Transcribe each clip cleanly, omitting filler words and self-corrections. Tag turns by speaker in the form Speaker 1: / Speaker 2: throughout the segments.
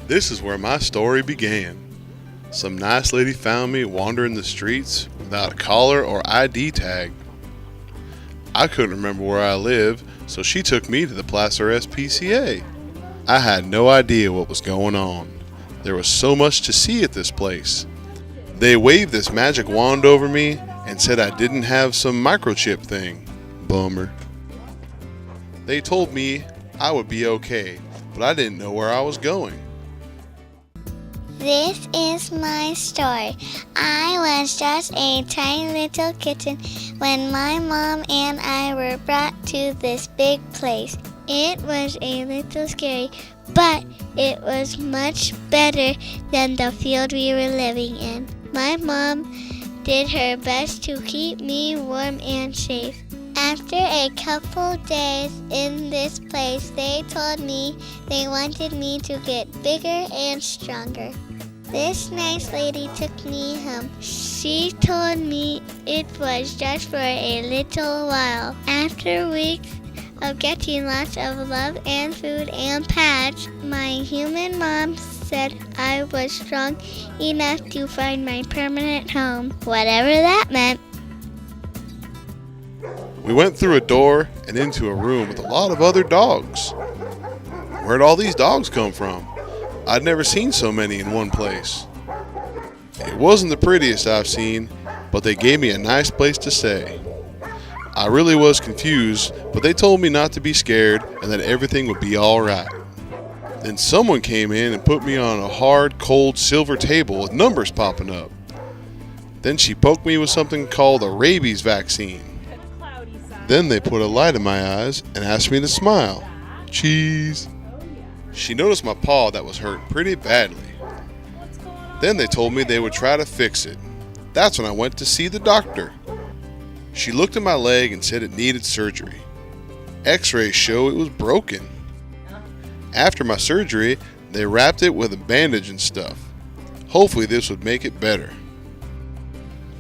Speaker 1: This is where my story began. Some nice lady found me wandering the streets without a collar or ID tag. I couldn't remember where I lived, so she took me to the Placer SPCA. I had no idea what was going on. There was so much to see at this place. They waved this magic wand over me and said I didn't have some microchip thing. Bummer. They told me I would be okay, but I didn't know where I was going.
Speaker 2: This is my story. I was just a tiny little kitten when my mom and I were brought to this big place. It was a little scary, but it was much better than the field we were living in. My mom did her best to keep me warm and safe. After a couple days in this place, they told me they wanted me to get bigger and stronger. This nice lady took me home. She told me it was just for a little while. After weeks of getting lots of love and food and pets, my human mom said I was strong enough to find my permanent home, whatever that meant.
Speaker 1: We went through a door and into a room with a lot of other dogs. Where'd all these dogs come from? I'd never seen so many in one place. It wasn't the prettiest I've seen, but they gave me a nice place to stay. I really was confused, but they told me not to be scared and that everything would be alright. Then someone came in and put me on a hard, cold silver table with numbers popping up. Then she poked me with something called a rabies vaccine. Then they put a light in my eyes and asked me to smile. Cheese. She noticed my paw that was hurt pretty badly. Then they told me they would try to fix it. That's when I went to see the doctor. She looked at my leg and said it needed surgery. X-rays show it was broken. After my surgery, they wrapped it with a bandage and stuff. Hopefully this would make it better.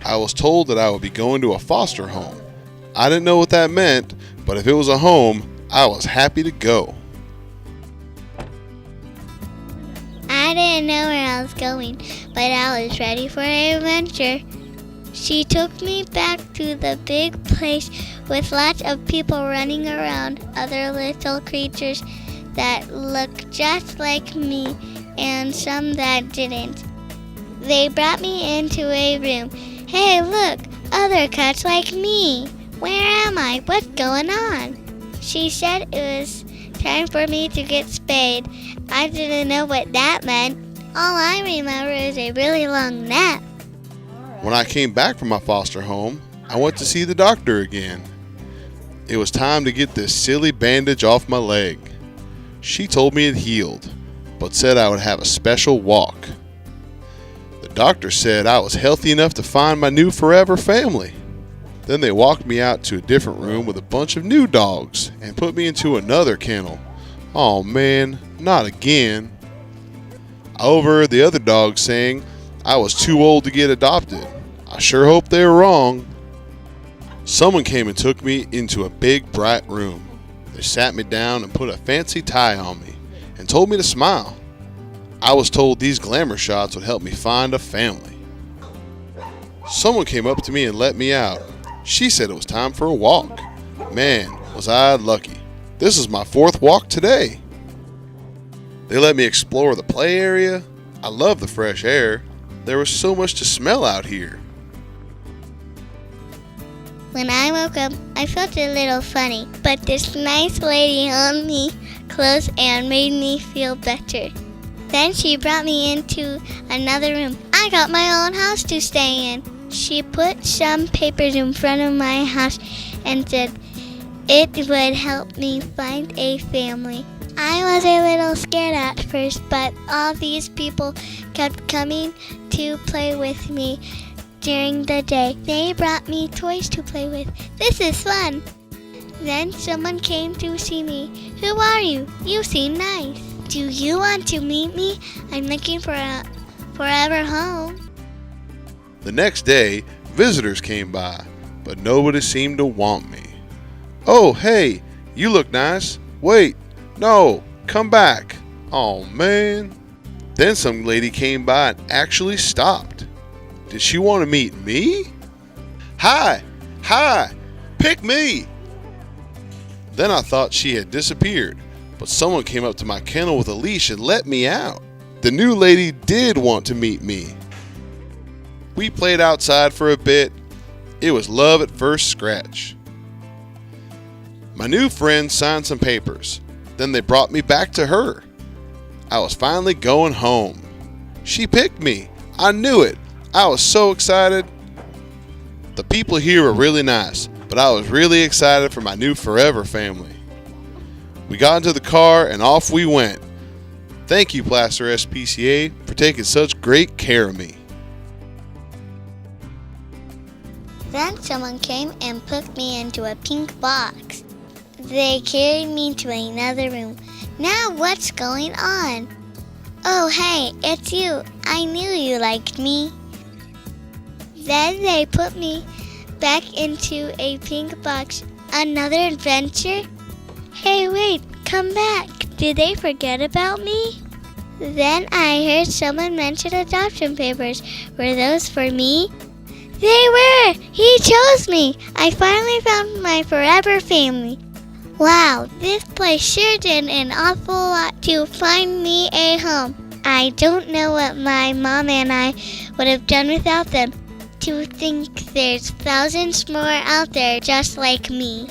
Speaker 1: I was told that I would be going to a foster home. I didn't know what that meant, but if it was a home, I was happy to go.
Speaker 2: I didn't know where I was going, but I was ready for an adventure. She took me back to the big place with lots of people running around, other little creatures that looked just like me and some that didn't. They brought me into a room. Hey, look, other cats like me. Where am I? What's going on? She said it was time for me to get spayed. I didn't know what that meant. All I remember is a really long nap.
Speaker 1: When I came back from my foster home, I went to see the doctor again. It was time to get this silly bandage off my leg. She told me it healed, but said I would have a special walk. The doctor said I was healthy enough to find my new forever family. Then they walked me out to a different room with a bunch of new dogs and put me into another kennel. Oh man, not again. I overheard the other dogs saying I was too old to get adopted. I sure hope they were wrong. Someone came and took me into a big bright room. They sat me down and put a fancy tie on me and told me to smile. I was told these glamour shots would help me find a family. Someone came up to me and let me out. She said it was time for a walk. Man, was I lucky. This is my fourth walk today. They let me explore the play area. I love the fresh air. There was so much to smell out here.
Speaker 2: When I woke up, I felt a little funny, but this nice lady held me close and made me feel better. Then she brought me into another room. I got my own house to stay in. She put some papers in front of my house and said it would help me find a family. I was a little scared at first, but all these people kept coming to play with me during the day. They brought me toys to play with. This is fun. Then someone came to see me. Who are you? You seem nice. Do you want to meet me? I'm looking for a forever home.
Speaker 1: The next day, visitors came by, but nobody seemed to want me. Oh, hey, you look nice. Wait, no, come back. Oh, man. Then some lady came by and actually stopped. Did she want to meet me? Hi! Hi! Pick me! Then I thought she had disappeared, but someone came up to my kennel with a leash and let me out. The new lady did want to meet me. We played outside for a bit. It was love at first scratch. My new friend signed some papers. Then they brought me back to her. I was finally going home. She picked me. I knew it. I was so excited. The people here were really nice, but I was really excited for my new forever family. We got into the car and off we went. Thank you, Placer SPCA, for taking such great care of me.
Speaker 2: Then someone came and put me into a pink box. They carried me to another room. Now what's going on? Oh, hey, it's you. I knew you liked me. Then they put me back into a pink box. Another adventure? Hey, wait, come back. Did they forget about me? Then I heard someone mention adoption papers. Were those for me? They were! He chose me! I finally found my forever family. Wow, this place sure did an awful lot to find me a home. I don't know what my mom and I would have done without them. To think there's thousands more out there just like me.